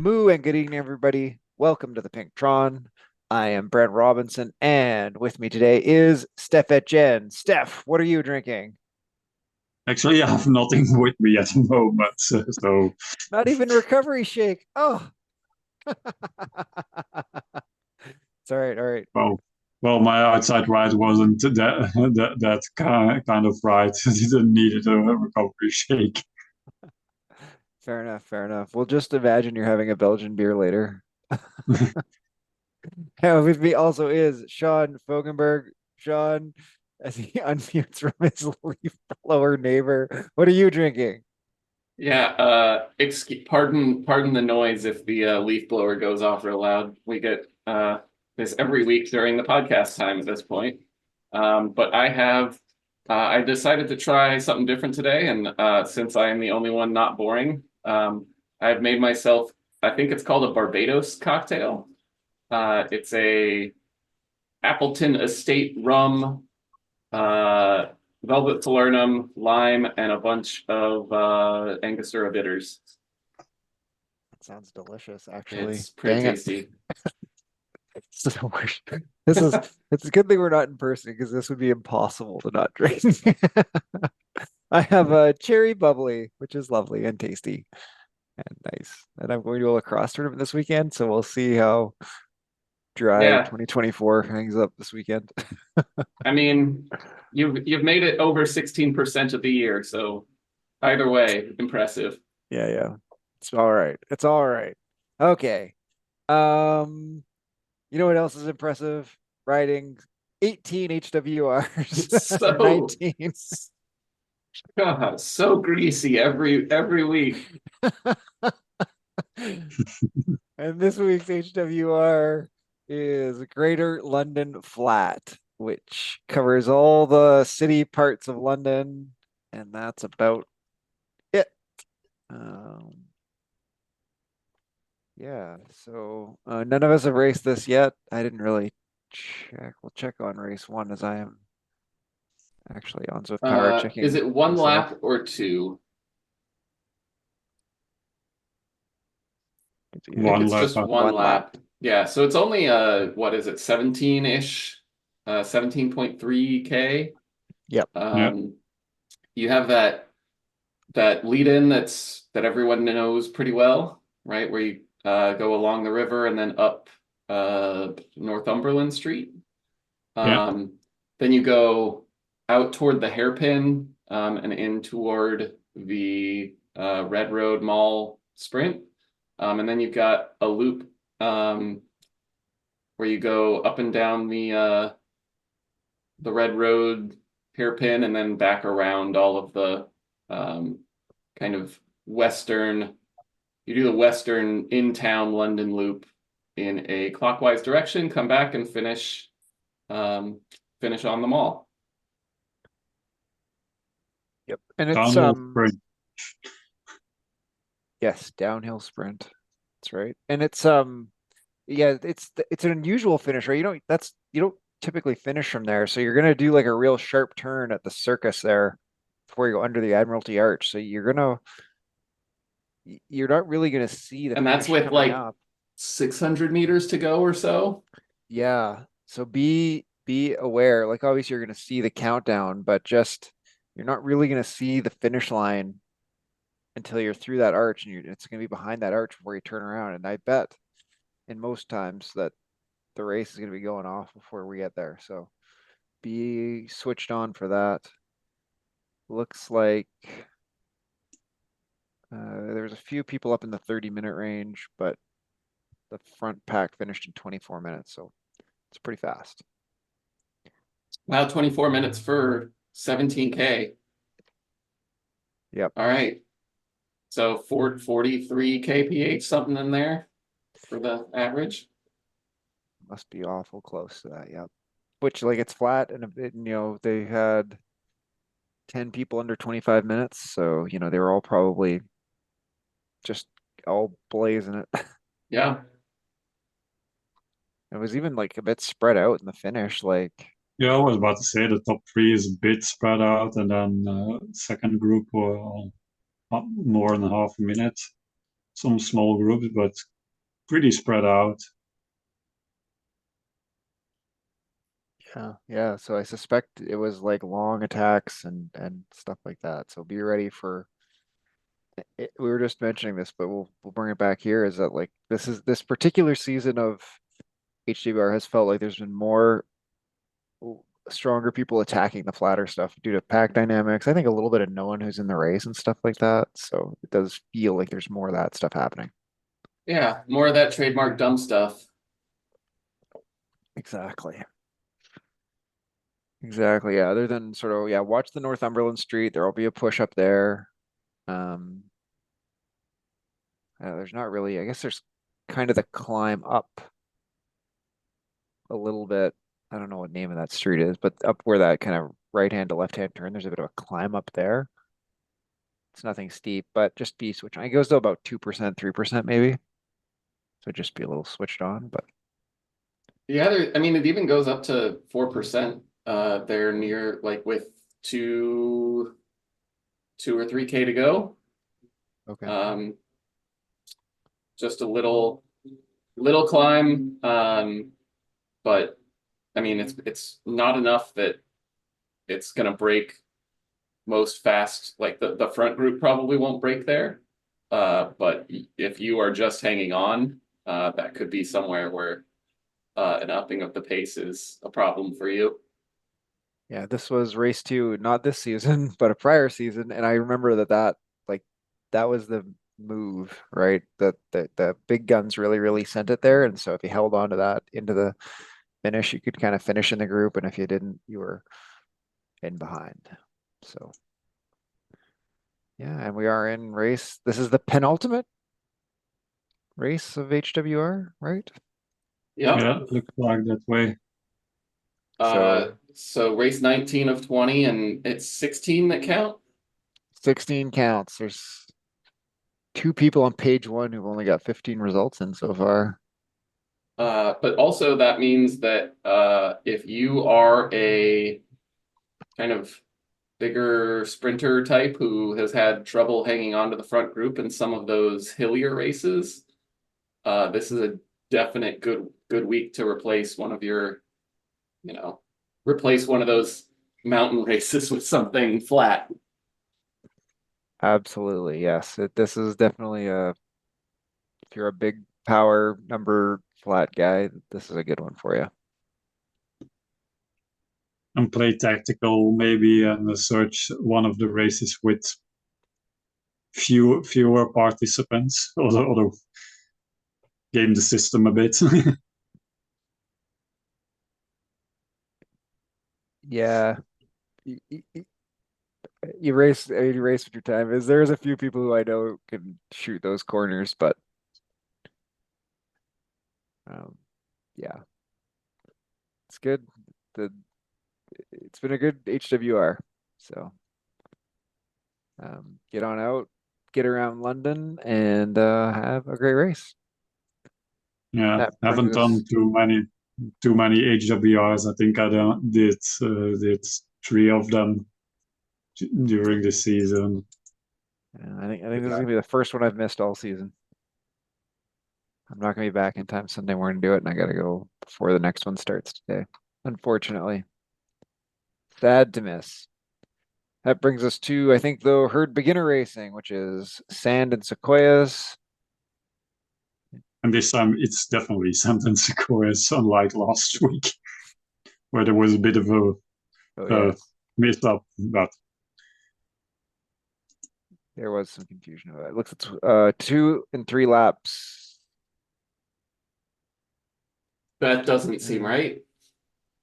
Moo and good evening, everybody. Welcome to the Pinktron. I am Brent Robinson, and with me today is Stef at Jen. Stef, what are you drinking? Actually, I have nothing with me at the moment. So, Not even recovery shake. Oh, it's all right. All right. well, my outside ride wasn't that kind of ride. It didn't need a recovery shake. Fair enough. Fair enough. We'll just imagine you're having a Belgian beer later. And with me also is Sean Fogenberg. Sean, as he unmutes from his leaf blower neighbor, what are you drinking? Yeah, pardon the noise if the leaf blower goes off real loud. We get this every week during the podcast time at this point. But I decided to try something different today, and since I am the only one not boring, I've made myself, I think it's called a Barbados cocktail. It's a Appleton Estate rum, uh, Velvet Falernum, lime, and a bunch of Angostura bitters. That sounds delicious, actually. It's pretty Dang it. tasty. So this is it's a good thing we're not in person because this would be impossible to not drink. I have a cherry bubbly, which is lovely and tasty and nice. And I'm going to a lacrosse tournament this weekend, so we'll see how dry Yeah, 2024 hangs up this weekend. I mean, you've made it over 16% of the year, so either way, impressive. Yeah, yeah. It's all right. It's all right. Okay. Um, you know what else is impressive? Riding 18 HWRs, It's so 19. so greasy every week. And this week's HWR is Greater London Flat, which covers all the city parts of London, and that's about it. Um, yeah, so none of us have raced this yet. I didn't really check. We'll check on race one as I am actually on Zwift Power Is checking it one myself. lap or two? It's I think One it's lap. just one one lap. lap. Yeah, so it's only what is it, 17-ish, 17.3K. Yep. Yeah, Um, you have that lead in that everyone knows pretty well, right? Where you go along the river and then up Northumberland Street. yeah, Um, then you go out toward the hairpin and in toward the Red Road Mall Sprint. And then you've got a loop um, where you go up and down the Red Road hairpin and then back around all of the um, kind of western. You do the western in-town London loop in a clockwise direction, come back and um, finish on the mall. Yep. And it's downhill sprint. yes, downhill sprint. That's right. And it's yeah, it's an unusual finish, right? You don't typically finish from there. So you're gonna do like a real sharp turn at the circus there before you go under the Admiralty Arch. So you're not really gonna see the And that's finish with coming like up. 600 meters to go or so. Yeah. So be aware. Like obviously you're gonna see the countdown, but just you're not really gonna see the finish line until you're through that arch and it's gonna be behind that arch before you turn around. And I bet in most times that the race is going to be going off before we get there. So be switched on for that. Looks like there's a few people up in the 30-minute range, but the front pack finished in 24 minutes. So it's pretty fast. Wow, 24 minutes for 17K. Yep. All right. So 43 kph, something in there for the average. Must be awful close to that. Yep. Which like it's flat and a bit, they had 10 people under 25 minutes. So, they were all probably just all blazing it. Yeah. It was even like a bit spread out in the finish. Like, Yeah, I was about to say the top three is a bit spread out, and then second group were more than half a minute. some small groups, but pretty spread out. Yeah. So I suspect it was like long attacks and stuff like that. So be ready for we were just mentioning this, but we'll bring it back here. Is that like this particular season of HDBR has felt like there's been more stronger people attacking the flatter stuff due to pack dynamics. I think a little bit of no one who's in the race and stuff like that. So it does feel like there's more of that stuff happening. Yeah, more of that trademark dumb stuff. Exactly. Exactly. Yeah. Other than sort of, yeah, watch the Northumberland Street. There'll be a push up there. Um, there's not really, I guess there's kind of the climb up a little bit. I don't know what name of that street is, but up where that kind of right hand to left hand turn, there's a bit of a climb up there. It's nothing steep, but just be switching. It goes to about 2%, 3% maybe. So just be a little switched on, but Yeah, I mean, it even goes up to 4%. They're near like with two or 3K to go. okay. Just a little climb. But I mean, it's not enough that it's gonna break most fast. Like the front group probably won't break there. But if you are just hanging on, that could be somewhere where an upping of the pace is a problem for you. Yeah, this was race two, not this season, but a prior season. And I remember that like that was the move, right? That the big guns really sent it there. And so if you held on to that into the finish, you could kind of finish in the group. And if you didn't, you were in behind. So yeah, and we are in race. This is the penultimate race of HWR, right? Yep. Yeah, looks like that way. So race 19 of 20, and it's 16 that count. 16 counts. There's two people on page one who've only got 15 results in so far. But also that means that if you are a kind of bigger sprinter type who has had trouble hanging on to the front group in some of those hillier races, this is a definite good week to replace one of your, replace one of those mountain races with something flat. Absolutely, yes. This is definitely if you're a big power number flat guy, this is a good one for you. And play tactical maybe and search one of the races with fewer participants, or game the system a bit. Yeah, you race. I mean, you race with your time. There's a few people who I know can shoot those corners, but um, yeah, it's good. The it's been a good HWR. So get on out, get around London, and have a great race. Yeah, That brings haven't us. done too many HWRs. I think I did three of them during the season. I think this is gonna be the first one I've missed all season. I'm not gonna be back in time Sunday morning to do it, and I gotta go before the next one starts today. Unfortunately, sad to miss. That brings us to, I think, the herd beginner racing, which is sand and sequoias. And this time it's definitely Sentence Sequoias, unlike last week, where there was a bit of Oh a yes, mix up. But there was some confusion about it. It looks it's 2 and 3 laps. That doesn't seem Uh, right.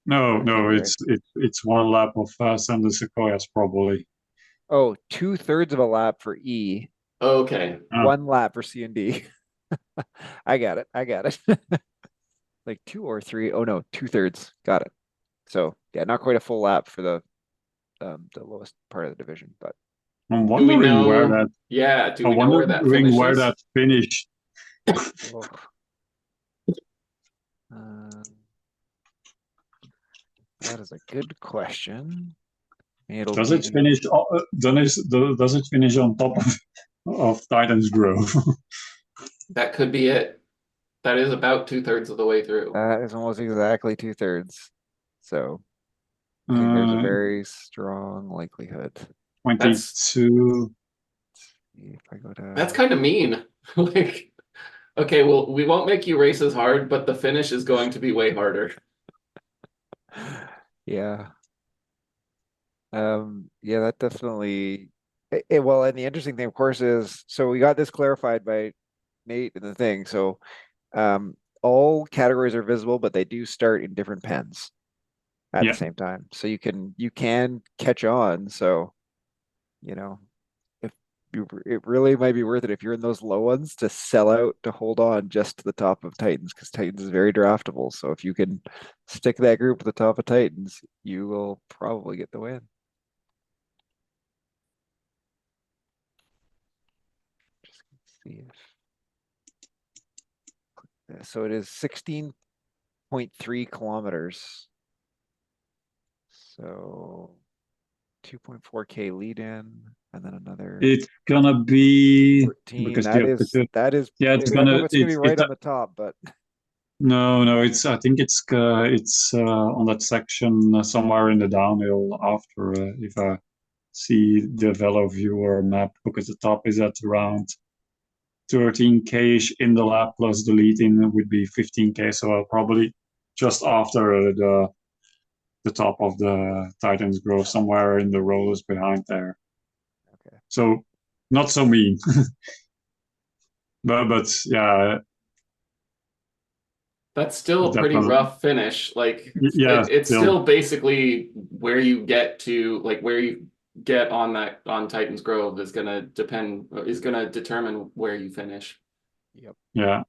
that can't no, be right. it's one lap of Sentence Sequoias probably. Oh, 2/3 of a lap for E, Okay. Uh, 1 lap for C and D. I got it. I got it. Like 2 or 3. Oh no, 2/3. Got it. So yeah, not quite a full lap for the lowest part of the division, but I'm Do we wondering where know? that. Yeah, do I'm we know where that wondering where finishes? that finish. oh, uh, that is a good question. It'll Does it be finish? Does it finish on top of Titans Grove? That could be it. That is about 2/3 of the way through. That is almost exactly 2/3. So I think there's a Uh, very strong likelihood. That's 22. If I go that's to kind of mean. Like, okay, well, we won't make you race as hard, but the finish is going to be way harder. yeah. Yeah, that definitely well, and the interesting thing, of course, is so we got this clarified by Nate in the thing. So all categories are visible, but they do start in different pens at the Yeah, same time. So you can catch on. So, you know, if it really might be worth it if you're in those low ones to sell out to hold on just to the top of Titans because Titans is very draftable. So if you can stick that group at the top of Titans, you will probably get the win. Just see if so it is 16.3 kilometers. So 2.4K lead in, and then another it's gonna be 14. because the opportunity. That is Yeah, I it's don't know gonna if it's gonna be right it's on the top, but no, no, it's I think it's on that section somewhere in the downhill after if I see the Velo viewer map because the top is at around 13K-ish in the lap plus the lead in would be 15K, so I'll probably just after the top of the Titans Grove somewhere in the rollers behind there. okay. So not so mean. But yeah, That's still a pretty definitely. rough finish. Like Yeah, it's still. still basically where you get to, like where you get on that on Titans Grove is gonna determine where you finish. Yep. Yeah,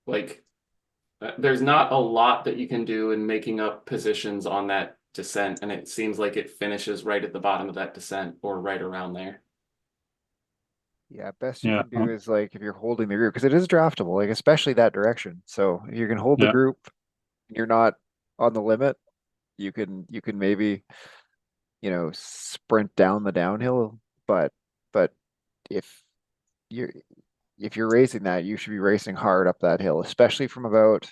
Like there's not a lot that you can do in making up positions on that descent, and it seems like it finishes right at the bottom of that descent or right around there. Yeah, best you yeah, can do is like if you're holding the group because it is draftable, like especially that direction. So if you can hold the yeah, group, you're not on the limit. You can maybe, sprint down the downhill, but if you're if you're racing that, you should be racing hard up that hill, especially from about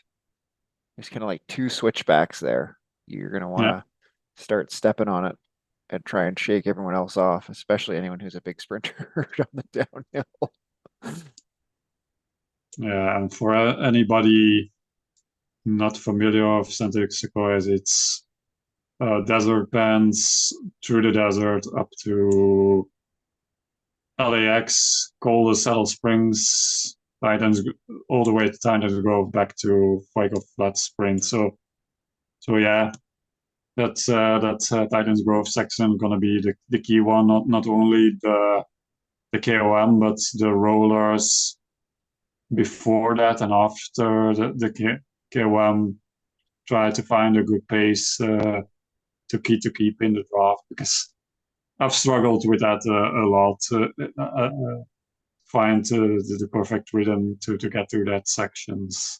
there's kind of like two switchbacks there. You're gonna want yeah, to start stepping on it and try and shake everyone else off, especially anyone who's a big sprinter on the downhill. yeah. And for anybody not familiar with Santa Sequoias, it's desert bands through the desert up to LAX, Golden Saddle Springs, Titans, all the way to Titans Grove back to Fuego Flat Sprint. So yeah, that's Titans Grove section gonna be the key one. Not only the KOM, but the rollers before that and after the KOM. Try to find a good pace to keep in the draft because I've struggled with that a lot. Find the perfect rhythm to get through that sections.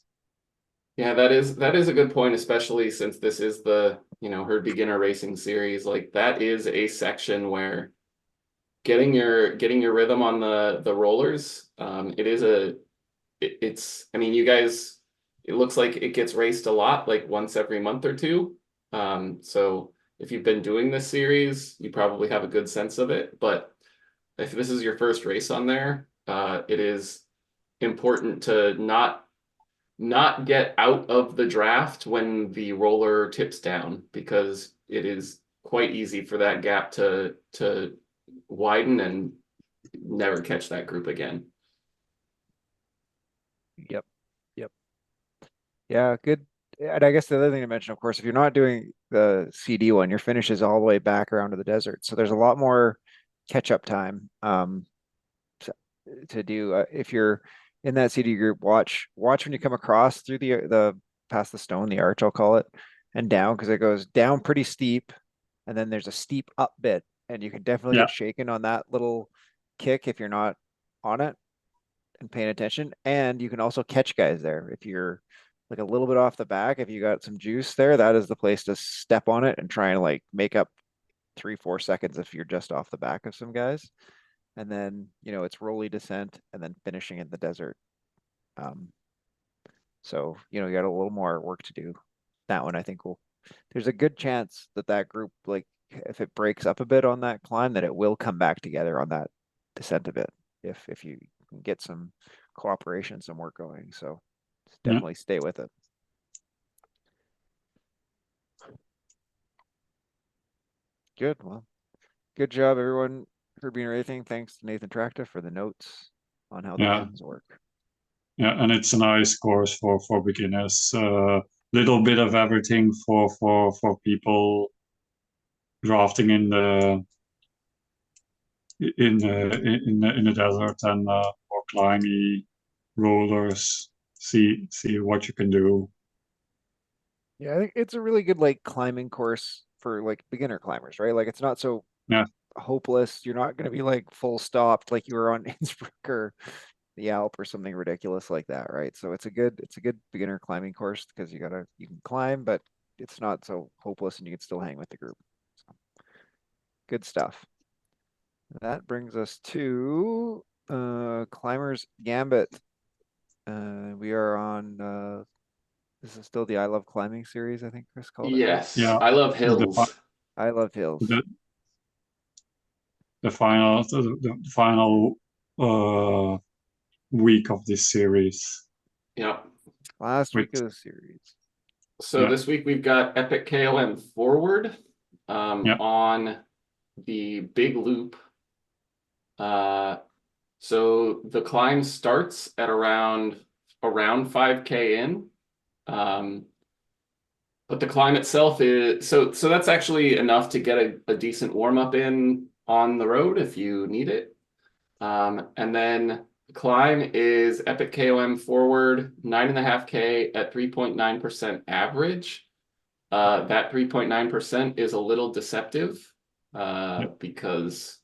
Yeah, that is a good point, especially since this is the, her beginner racing series. Like that is a section where getting your rhythm on the rollers, it's I mean, you guys, it looks like it gets raced a lot, like once every month or two. So if you've been doing this series, you probably have a good sense of it. But if this is your first race on there, it is important to not get out of the draft when the roller tips down because it is quite easy for that gap to widen and never catch that group again. Yep. Yep. Yeah, good. And I guess the other thing to mention, of course, if you're not doing the CD one, your finish is all the way back around to the desert. So there's a lot more catch up time to do. If you're in that CD group, watch when you come across through the past the stone, the arch, I'll call it, and down because it goes down pretty steep, and then there's a steep up bit, and you can definitely Yeah, get shaken on that little kick if you're not on it and paying attention. And you can also catch guys there if you're like a little bit off the back. If you got some juice there, that is the place to step on it and try and like make up 3-4 seconds if you're just off the back of some guys. And then, it's rolly descent and then finishing in the desert. So, you know, you got a little more work to do. That one, I think there's a good chance that that group, like, if it breaks up a bit on that climb, that it will come back together on that descent a bit if you can get some cooperation, some work going. So Yeah. definitely stay with it. Good. Well, good job, everyone, for being everything. Thanks to Nathan Tracta for the notes on how the Yeah. pins work. Yeah, and it's a nice course for beginners. Little bit of everything for people drafting in the desert and or climby rollers. See what you can do. Yeah, I think it's a really good like climbing course for like beginner climbers, right? Like it's not so Yeah, hopeless. You're not going to be like full stopped like you were on Innsbruck or the Alp or something ridiculous like that, right? So it's a good beginner climbing course because you can climb, but it's not so hopeless and you can still hang with the group. So, good stuff. That brings us to Climbers Gambit. We are on this is still the I Love Climbing series, I think Chris called it. Yes, yeah. I love The hills. I Love Hills. the, the final week of this series. Yeah. Last With week of the series. So yeah, this week we've got Epic KOM Forward yeah, on the big loop. So the climb starts at around 5K in. But the climb itself is so that's actually enough to get a decent warm up in on the road if you need it. And then the climb is Epic KOM Forward 9.5K at 3.9% average. That 3.9% is a little deceptive yeah, because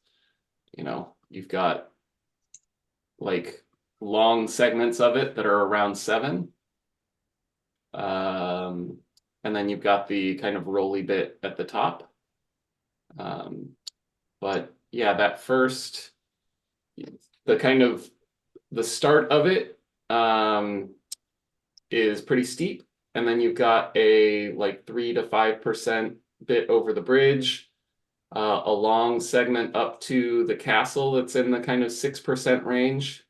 you know you've got like long segments of it that are around 7. Um, and then you've got the kind of rolly bit at the top. But yeah, that first, the kind of the start of it is pretty steep. And then you've got a like 3 to 5% bit over the bridge, a long segment up to the castle that's in the kind of 6% range.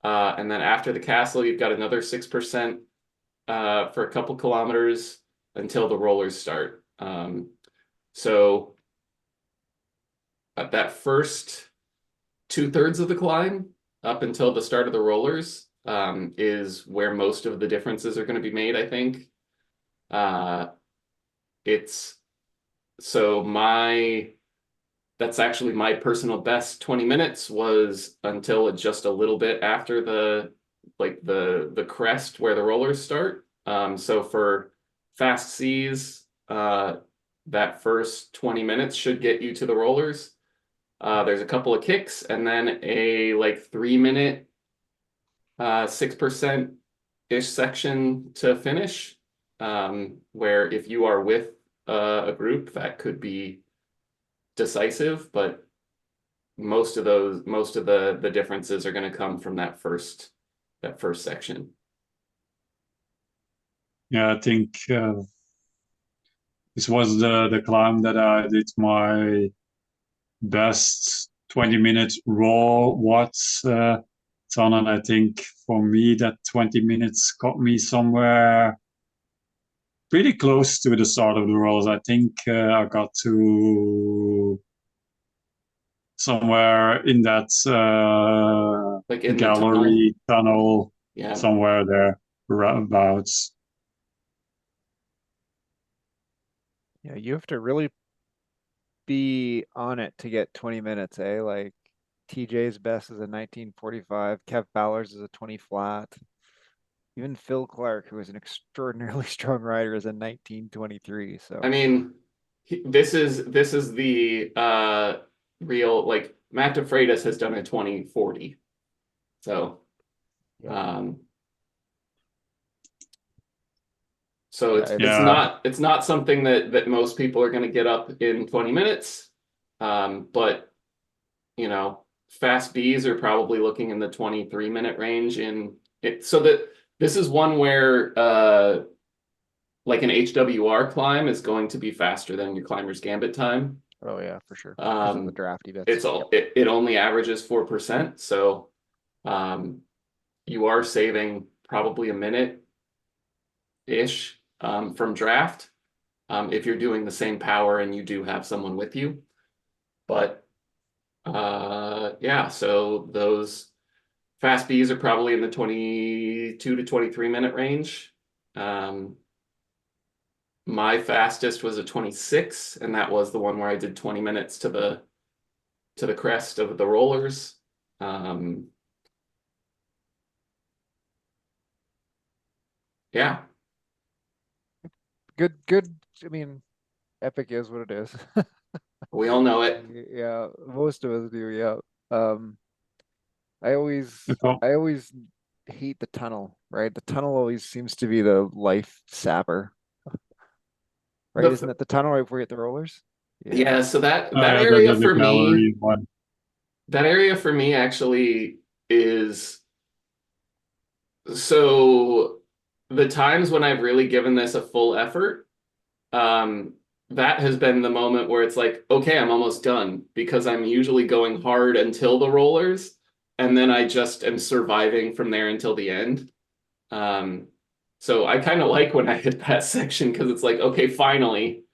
And then after the castle, you've got another 6% for a couple kilometers until the rollers start. So at that first 2/3 of the climb up until the start of the rollers is where most of the differences are going to be made, I think. It's so that's actually my personal best 20 minutes was until just a little bit after the crest where the rollers start. So for fast C's, that first 20 minutes should get you to the rollers. There's a couple of kicks and then a like 3 minute 6% ish section to finish. Where if you are with a group that could be decisive, but most of the differences are going to come from that first section. yeah. I think this was the climb that I did my best 20 minutes raw watts on, and I think for me that 20 minutes got me somewhere pretty close to the start of the rolls. I think I got to somewhere in that Like in the tunnel. gallery tunnel, Yeah. somewhere there, roundabouts. Yeah, you have to really be on it to get 20 minutes, eh? Like TJ's best is a 1945, Kev Ballers is a 20 flat. Even Phil Clark, who is an extraordinarily strong rider, is a 1923. I So mean, this is the real like Matt DeFreitas has done a 2040. So yeah, um so yeah, it's it's Yeah, not something that most people are going to get up in 20 minutes. But you know, fast Bs are probably looking in the 23-minute range in So that this is one where like an HWR climb is going to be faster than your climber's gambit time. Oh yeah, for sure. Because of the Um, drafty bits. it's all it only averages 4%, so um, you are saving probably a minute ish from draft if you're doing the same power and you do have someone with you. But yeah, so those fast Bs are probably in the 22 to 23-minute range. My fastest was a 26, and that was the one where I did 20 minutes to the crest of the rollers. Yeah, Good. I mean, epic is what it is. we all know it. Yeah, most of us do, yeah. Um, I always If I- I always hate the tunnel, right? The tunnel always seems to be the life sapper, right? Isn't The it the tunnel right before you hit the rollers? Yeah. Yeah, so that oh that yeah, area the for me, gallery one. that area for me actually is so the times when I've really given this a full effort, um, that has been the moment where it's like, okay, I'm almost done because I'm usually going hard until the rollers, and then I just am surviving from there until the end. Um, so I kind of like when I hit that section because it's like, okay, finally.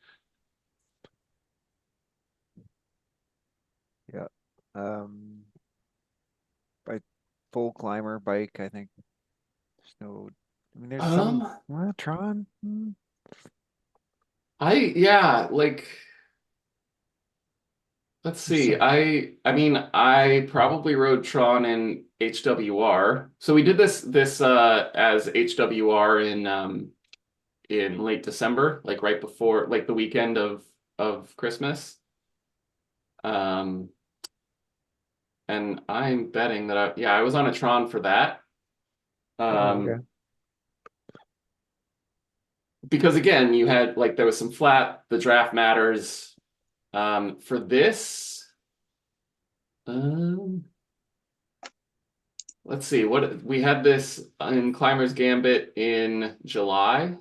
Yeah. Um, by full climber bike, I think there's no. I mean, there's some. Um, Well, Tron. yeah, like let's There's see. some. I mean, I probably rode Tron in HWR. So we did this as HWR in late December, like right before like the weekend of Christmas. Um and I'm betting that I was on a Tron for that. Oh, okay. Um because again, you had like there was some flat, the draft matters. For this, um let's see what we had this in Climbers Gambit in July.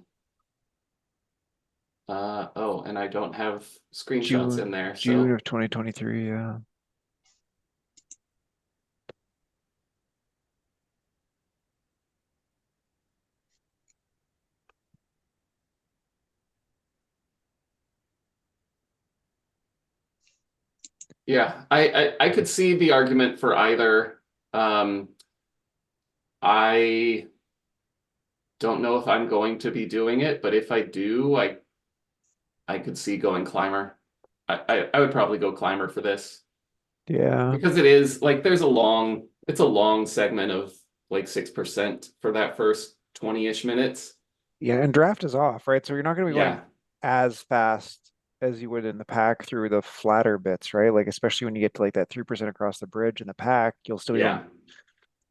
Oh, and I don't have screenshots in there, June so of 2023. Yeah. yeah, I could see the argument for either. Um, I don't know if I'm going to be doing it, but if I do, I could see going climber. I would probably go climber for this Yeah. because it is like it's a long segment of like 6% for that first 20-ish minutes. Yeah, and draft is off, right? So you're not going to be going Yeah, as fast as you would in the pack through the flatter bits, right? Like especially when you get to like that 3% across the bridge in the pack, you'll still be going yeah,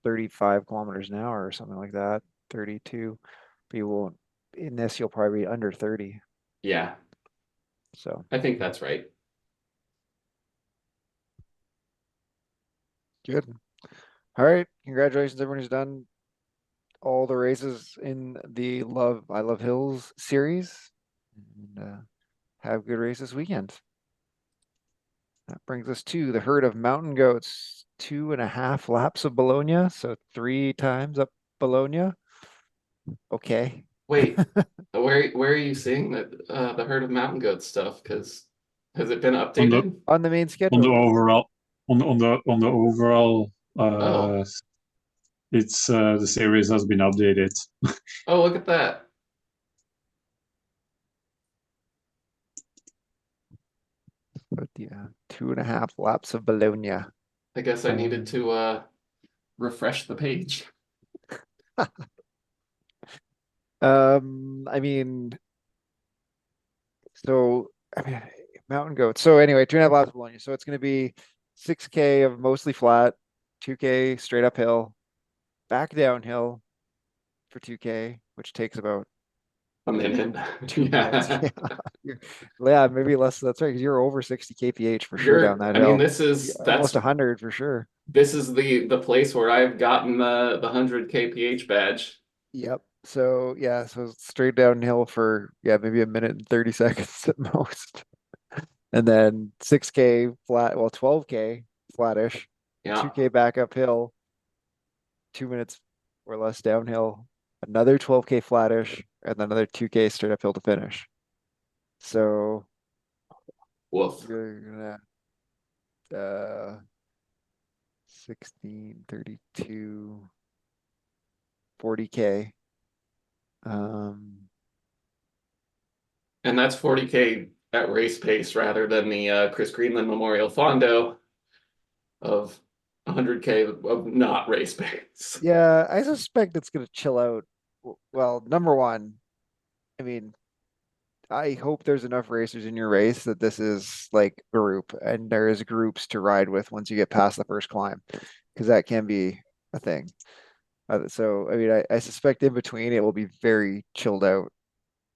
35 kilometers an hour or something like that, 32. But you won't in this you'll probably be under 30. yeah. So I think that's right. good. All right. Congratulations, everyone who's done all the races in the I Love Hills series. And have good races this weekend. That brings us to the herd of mountain goats, 2.5 laps of Bologna, so 3 times up Bologna. Okay. Wait, where are you seeing that the herd of mountain goat stuff? Because has it been on the updated? On the main on the schedule. overall on the overall Oh, it's the series has been updated. oh, look at that. But yeah, 2.5 laps of Bologna. I guess I needed Um, to refresh the page. I mean, so I mean, mountain goats. So anyway, 2.5 laps of Bologna. So it's going to be 6K of mostly flat, 2K straight uphill, back downhill for 2K, which takes about a minute. 2 minutes. Yeah. Yeah, maybe less. That's right, because you're over 60 kph for sure down that I mean, hill. Almost that's 100 for sure. this is the place where I've gotten the 100 kph badge. Yep. So yeah, so straight downhill for maybe a minute and 30 seconds at most. And then 6K flat, well, 12K flattish, Yeah. 2K back uphill, 2 minutes or less downhill, another 12K flattish, and then another 2K straight uphill to finish. So Woof. you're gonna 16, 32, 40K. And that's 40K at race pace rather than the Chris Greenland Memorial Fondo of 100K of not race pace. Yeah, I suspect it's gonna chill out. Well, number one, I mean, I hope there's enough racers in your race that this is like group and there is groups to ride with once you get past the first climb, because that can be a thing. So, I mean, I suspect in between it will be very chilled out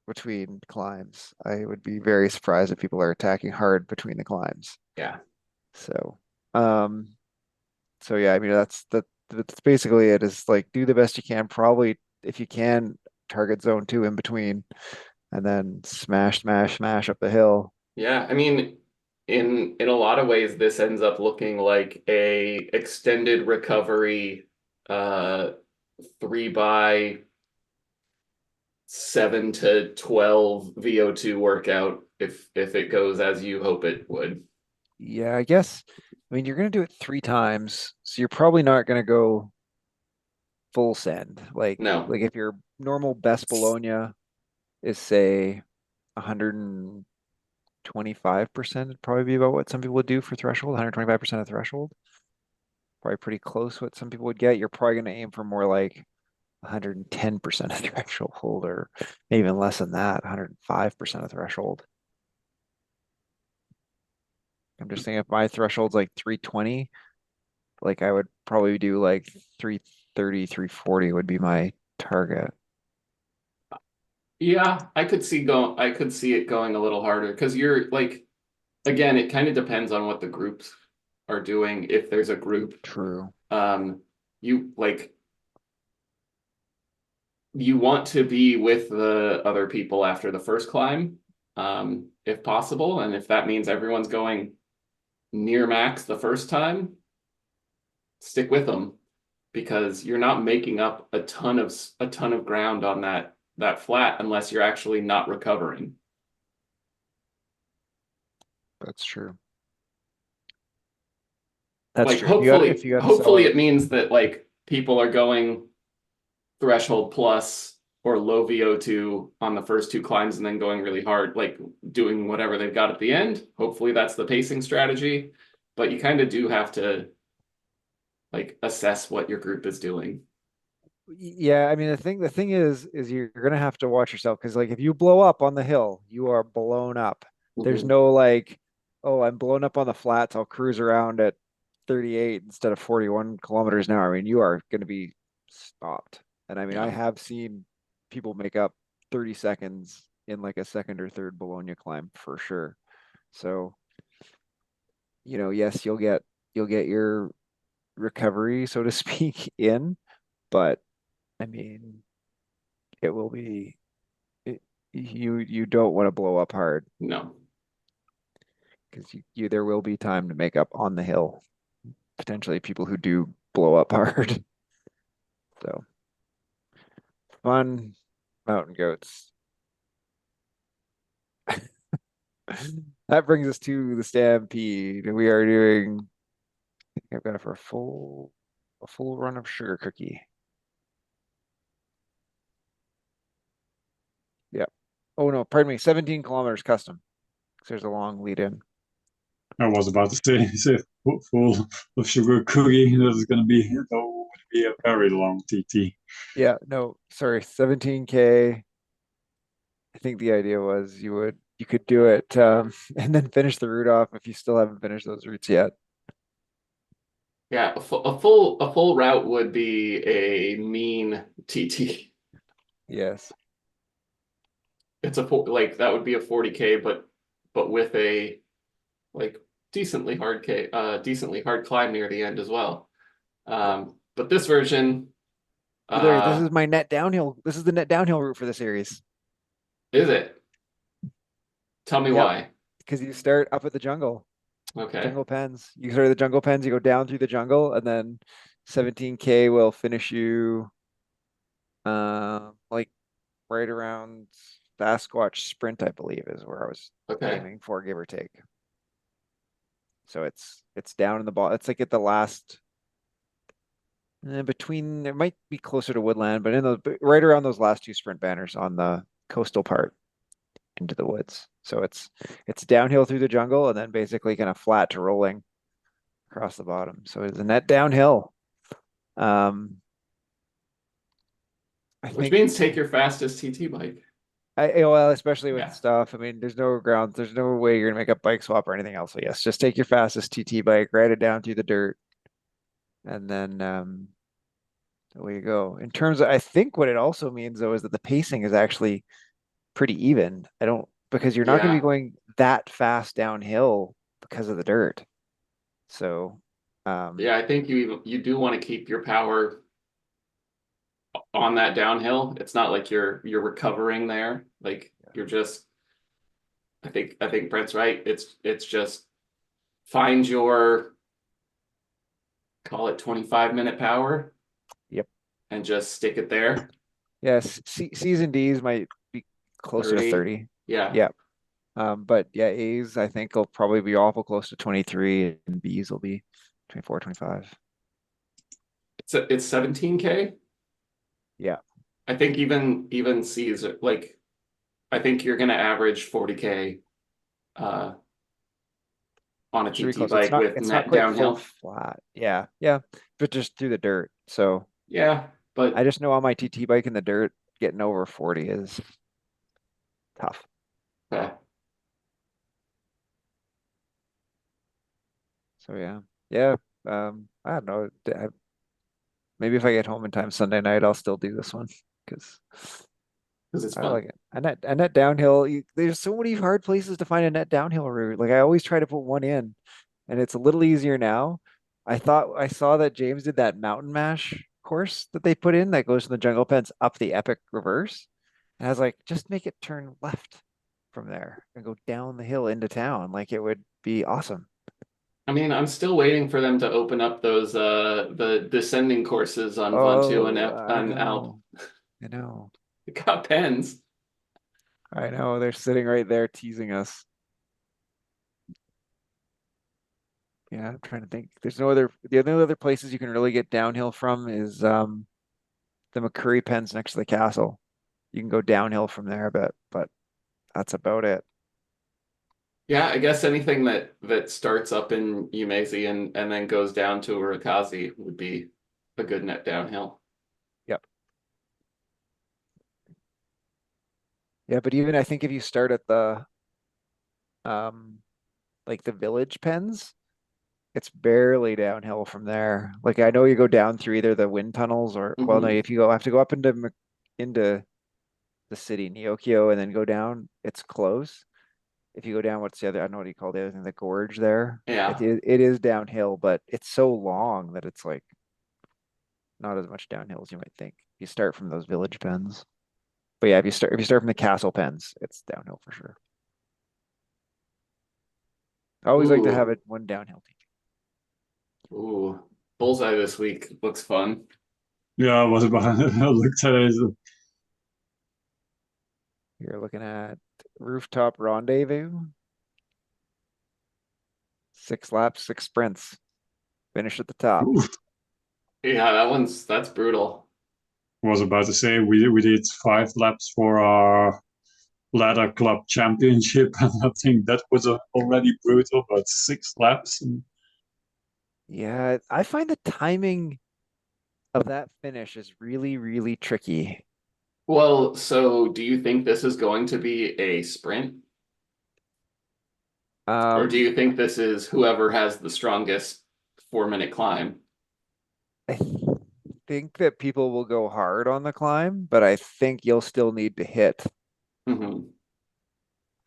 between climbs. I would be very surprised if people are attacking hard between the climbs. Yeah. So, um, so yeah, I mean, that's basically it, is like do the best you can. Probably if you can, target zone two in between and then smash, smash, smash up the hill. Yeah. I mean, in a lot of ways, this ends up looking like a extended recovery 3 by 7 to 12 VO2 workout if it goes as you hope it would. Yeah, I guess. I mean, you're going to do it 3 times, so you're probably not going to go full send. No. Like if your normal best Bologna is say 125%, it'd probably be about what some people would do for threshold, 125% of threshold. Probably pretty close what some people would get. You're probably going to aim for more like 110% of threshold, or even less than that, 105% of threshold. I'm just thinking if my threshold's like 320, like I would probably do like 330, 340 would be my target. Yeah, I could see it going a little harder because you're like again, it kind of depends on what the groups are doing. If there's a group, True. um, you like you want to be with the other people after the first climb, if possible. And if that means everyone's going near max the first time, stick with them because you're not making up a ton of ground on that flat unless you're actually not recovering. That's true. That's Like true. If you got to sell hopefully out. it means that like people are going threshold plus or low VO2 on the first two climbs and then going really hard, like doing whatever they've got at the end. Hopefully that's the pacing strategy, but you kind of do have to like assess what your group is doing. Yeah, I mean the thing is you're gonna have to watch yourself, because like if you blow up on the hill, you are blown up. There's Mhm. no like, oh, I'm blown up on the flats, I'll cruise around at 38 instead of 41 kilometers an hour. I mean, you are gonna be stopped. And I mean, I Yeah. have seen people make up 30 seconds in like a second or third Bologna climb for sure. So, yes, you'll get your recovery, so to speak, in, but I mean, it will be it, you don't want to blow up hard, No. because you there will be time to make up on the hill. Potentially people who do blow up hard. So fun mountain goats. That brings us to the Stampede. We are doing, I think I've got it for a full run of sugar cookie. Yeah. Oh no, pardon me, 17 kilometers custom. 'Cause there's a long lead in. I was about to say full of sugar cookie. That is going to be a very long TT. Yeah, no, sorry, 17K. I think the idea was you could do it, and then finish the route off if you still haven't finished those routes yet. Yeah, a full route would be a mean TT. Yes. it's like that would be a 40K, but with a like decently hard climb near the end as well. Yep. But this version, But there, this uh, is my net downhill. This is the net downhill route for the series. is it? Tell me Yep. why. Because you start up at the Okay. jungle pens. You start at the jungle pens, you go down through the jungle, and then 17K will finish you like right around Sasquatch Sprint, I believe, is where I was Okay. aiming for, give or take. So it's down in the ball. It's like at the last between. It might be closer to Woodland, but right around those last two sprint banners on the coastal part into the woods. So it's downhill through the jungle and then basically kind of flat to rolling across the bottom. So it's a net downhill. Um, I Which think means take your fastest TT bike. well, especially with Yeah. stuff. I mean, there's no way you're gonna make a bike swap or anything else. So yes, just take your fastest TT bike, ride it down through the dirt, and then away you go. In terms of, I think what it also means though is that the pacing is actually pretty even. I don't because you're not going to be Yeah. going that fast downhill because of the dirt. So, Yeah, I think you do want to keep your power on that downhill. It's not like you're recovering there. Like you're just I think Brent's right. It's just find your call it 25-minute power yep. and just stick it there. Yes, C's and D's might be closer to 30. 30. Yeah. Yeah. But yeah, A's I think will probably be awful close to 23 and B's will be 24, 25. It's 17K. Yeah. I think even C's are like I think you're gonna average 40K uh on a Should be TT close. bike with It's not net quite full downhill. flat. Yeah. Yeah. But just through the dirt. So Yeah, I but just know on my TT bike in the dirt, getting over 40 is tough. okay. So yeah. Yeah. I don't know. Maybe if I get home in time Sunday night, I'll still do this one because Because it's I fun. like it. A net downhill. There's so many hard places to find a net downhill route. Like I always try to put one in, and it's a little easier now. I thought I saw that James did that mountain mash course that they put in that goes from the jungle pens up the epic reverse. And I was like, just make it turn left from there and go down the hill into town. Like it would be awesome. I mean, I'm still waiting for them to open up those the descending courses on Vontu and Oh, I on Alp. know. I know. It got pens. I know. They're sitting right there teasing us. Yeah, I'm trying to think. The only other places you can really get downhill from is the McCurry pens next to the castle. You can go downhill from there, but that's about it. Yeah, I guess anything that starts up in Umezi and then goes down to Urikazi would be a good net downhill. Yep. Yeah, but even I think if you start at the um like the village pens, it's barely downhill from there. Like I know you go down through either the wind tunnels or well no, Hmm. if you go have to go up into the city, Neokyo, and then go down, it's close. If you go down, what's the other? I don't know what you call the other thing, the gorge there. Yeah. It is downhill, but it's so long that it's like not as much downhill as you might think. You start from those village pens. But yeah, if you start from the castle pens, it's downhill for sure. I always like to have Ooh. it one downhill team. Ooh. Bullseye this week looks fun. Yeah, I was about I looked at it. You're looking at rooftop rendezvous, 6 laps, 6 sprints, finish at the top. Ooh, Yeah, that's brutal. was about to say we did 5 laps for our ladder club championship, and I think that was already brutal. But 6 laps, and Yeah, I find the timing of that finish is really, really tricky. Well, so do you think this is going to be a sprint? Or do Um, you think this is whoever has the strongest 4-minute climb? I think that people will go hard on the climb, but I think you'll still need to hit Hmm.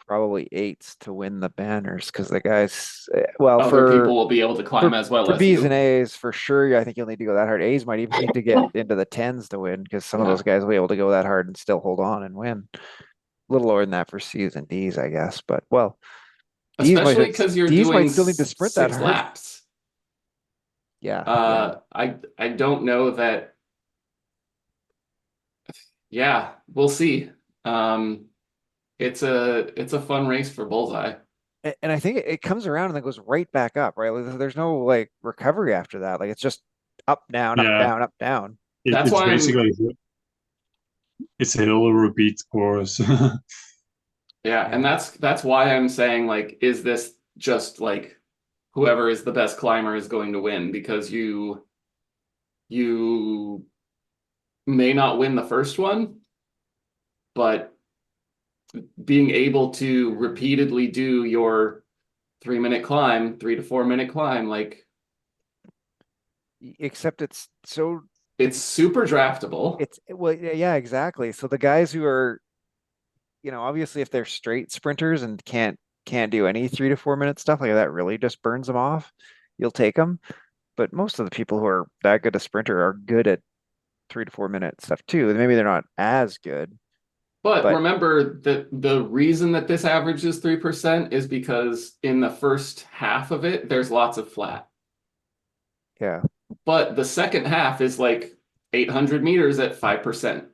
probably eights to win the banners because the guys, well, Other people will be able to climb as well for as B's and you. A's for sure. I think you'll need to go that hard. A's might even need to get into the tens to win because some of Yeah. those guys will be able to go that hard and still hold on and win. A little lower than that for C's and D's, I guess. But well, Especially because you're D's might doing still need to sprint that six hard. laps. Yeah. I don't know that. Yeah, we'll see. Um, it's a fun race for Bullseye. And I think it comes around and then goes right back up, right? Like, there's no like recovery after that. Like it's just up, down, up, Yeah, down, up, down. That's it's why I'm basically it's a hill repeat course. Yeah, and Yeah. that's why I'm saying like, is this just like whoever is the best climber is going to win because you may not win the first one, but being able to repeatedly do your 3 minute climb, 3 to 4 minute climb, like Except it's so it's super draftable. it's well, yeah, exactly. So the guys who are, obviously if they're straight sprinters and can't do any 3 to 4 minute stuff like that, really just burns them off. You'll take them. But most of the people who are that good a sprinter are good at 3 to 4 minute stuff too. Maybe they're not as good, But but remember that the reason that this averages 3% is because in the first half of it, there's lots of flat. yeah. But the second half is like 800 meters at 5%.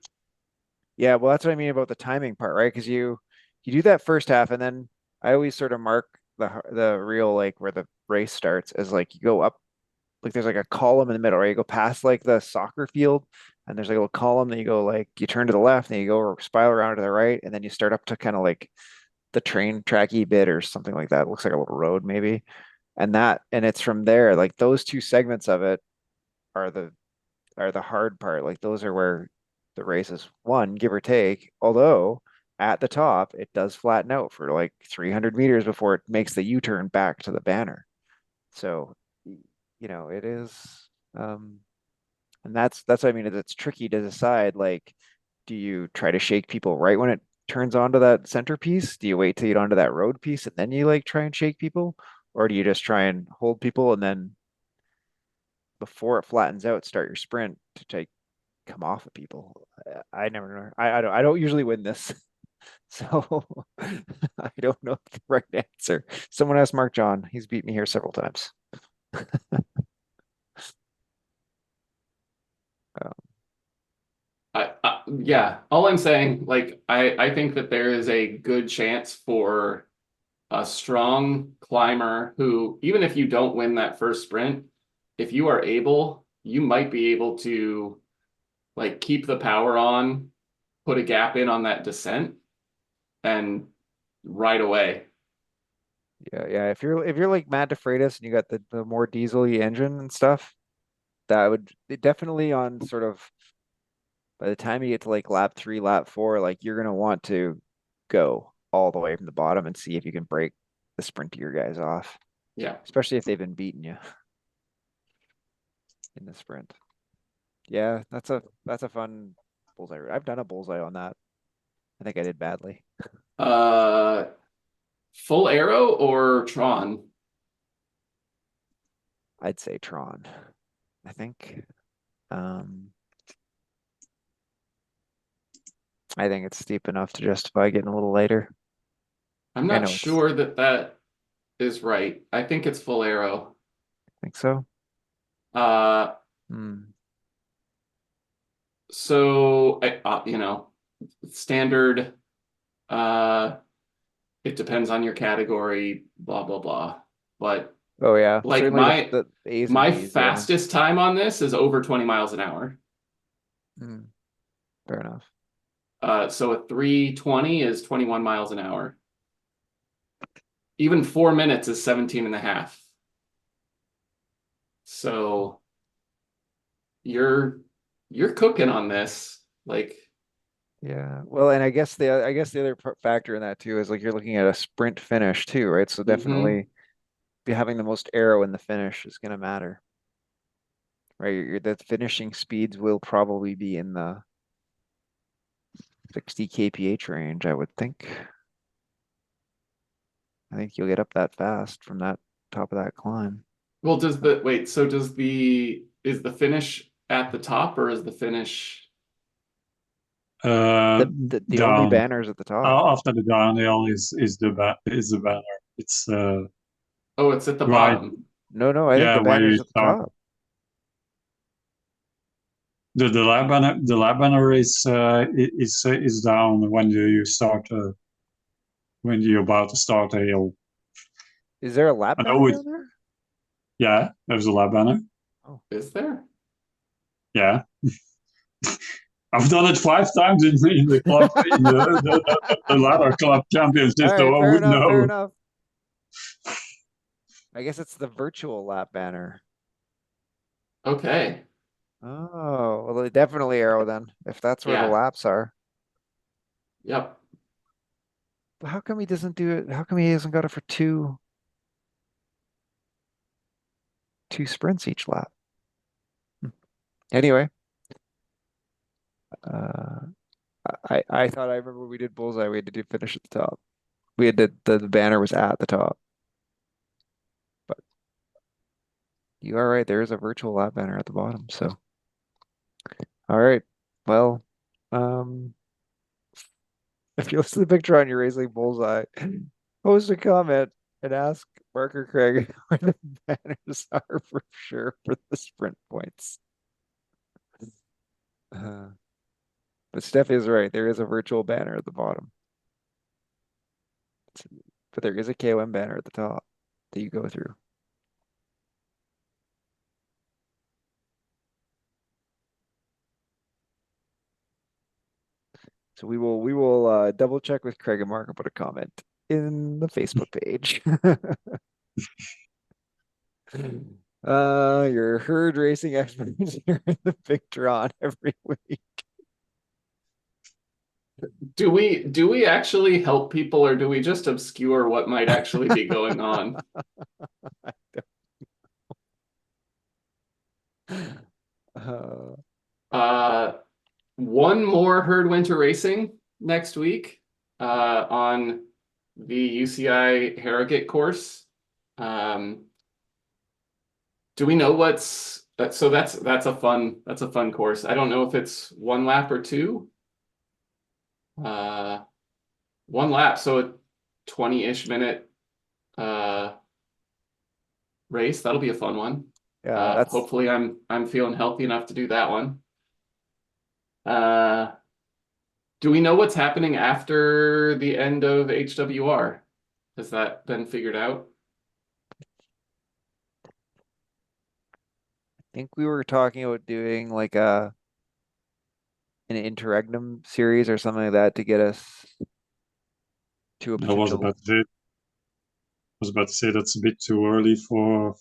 Yeah, well, that's what I mean about the timing part, right? Because you do that first half, and then I always sort of mark the real like where the race starts as like you go up, like there's like a column in the middle, right? You go past like the soccer field, and there's like a little column. Then you go like you turn to the left, and you go spiral around to the right, and then you start up to kind of like the train tracky bit or something like that. It looks like a little road maybe, and it's from there. Like those two segments of it are the hard part. Like those are where the race is won, give or take. Although at the top, it does flatten out for like 300 meters before it makes the U-turn back to the banner. So, it is, um, and that's what I mean. It's tricky to decide. Like, do you try to shake people right when it turns onto that centerpiece? Do you wait till you get onto that road piece and then you like try and shake people, or do you just try and hold people and then before it flattens out, start your sprint to take come off of people. I never know. I don't usually win this. So I don't know the right answer. Someone asked Mark John. He's beat me here several times. Um, Yeah, all I'm saying, like, I think that there is a good chance for a strong climber who, even if you don't win that first sprint, if you are able, you might be able to like keep the power on, put a gap in on that descent, and right away. yeah. If you're like Matt DeFreitas and you got the more diesely engine and stuff, that would definitely on sort of by the time you get to like lap three, lap four, like you're gonna want to go all the way from the bottom and see if you can break the sprintier guys off, Yeah. especially if they've been beating you in the sprint. Yeah, that's a fun bullseye. I've done a bullseye on that. I think I did badly. Uh, Full arrow or Tron? I'd say Tron. I think. Um, I think it's steep enough to justify getting a little later. I'm I not know it's. sure that that is right. I think it's full arrow. I think so. Uh, Hmm. so standard. Uh, it depends on your category. Blah blah blah. But Oh yeah, like certainly the my the A's and my B's. Yeah. fastest time on this is over 20 miles an hour. Hmm. Fair enough. So a 320 is 21 miles an hour. Even 4 minutes is 17 and a half. So you're you're cooking on this. Like, Yeah. Well, and I guess the other factor in that too is like you're looking at a sprint finish too, right? So mhm. definitely be having the most arrow in the finish is going to matter, right? The finishing speeds will probably be in the 60 kph range, I would think. I think you'll get up that fast from that top of that climb. Well, so is the finish at the top or is the finish? Uh, The only Down. banners at the top. After the downhill is the banner. It's Oh, it's at the right. bottom. No, I think Yeah, the where you banner's at the start. top. The lab banner is down when you start when you're about to start a hill. Is there a lap I banner know it. down there? Yeah, there's a lab banner. Oh, Is there? Yeah, I've done it 5 times in the club in the ladder club all championship, right, so I fair would enough, fair know. enough. I guess it's the virtual lap banner. Okay. Oh, well, definitely arrow then, if that's where the Yeah. laps are. Yep. But how come he doesn't do it? How come he hasn't got it for two sprints each lap? Hmm. Anyway, uh, I thought I remember when we did bullseye, we had to do finish at the top. We had the banner was at the top, but you are right. There is a virtual lap banner at the bottom. So, all right. Well, um, if you listen to the picture on your Racing Bullseye, post a comment and ask Mark or Craig where the banners are for sure for the sprint points. Uh, but Steph is right. There is a virtual banner at the bottom, but there is a KOM banner at the top that you go through. So we will double check with Craig and Mark and put a comment in the Facebook page. Your herd racing experts here in the big draw every week. Do we actually help people or do we just obscure what might actually be going on? Uh, Uh, one more herd winter racing next week on the UCI Harrogate course. Um, do we know so that's a fun course. I don't know if it's one lap or two. Uh, one lap, so a 20-ish minute uh race. That'll be a fun one. yeah, that's Hopefully I'm feeling healthy enough to do that one. Uh, do we know what's happening after the end of HWR? Has that been figured out? I think we were talking about doing like an interregnum series or something like that to get us to a I was potential. about to say, that's a bit too early for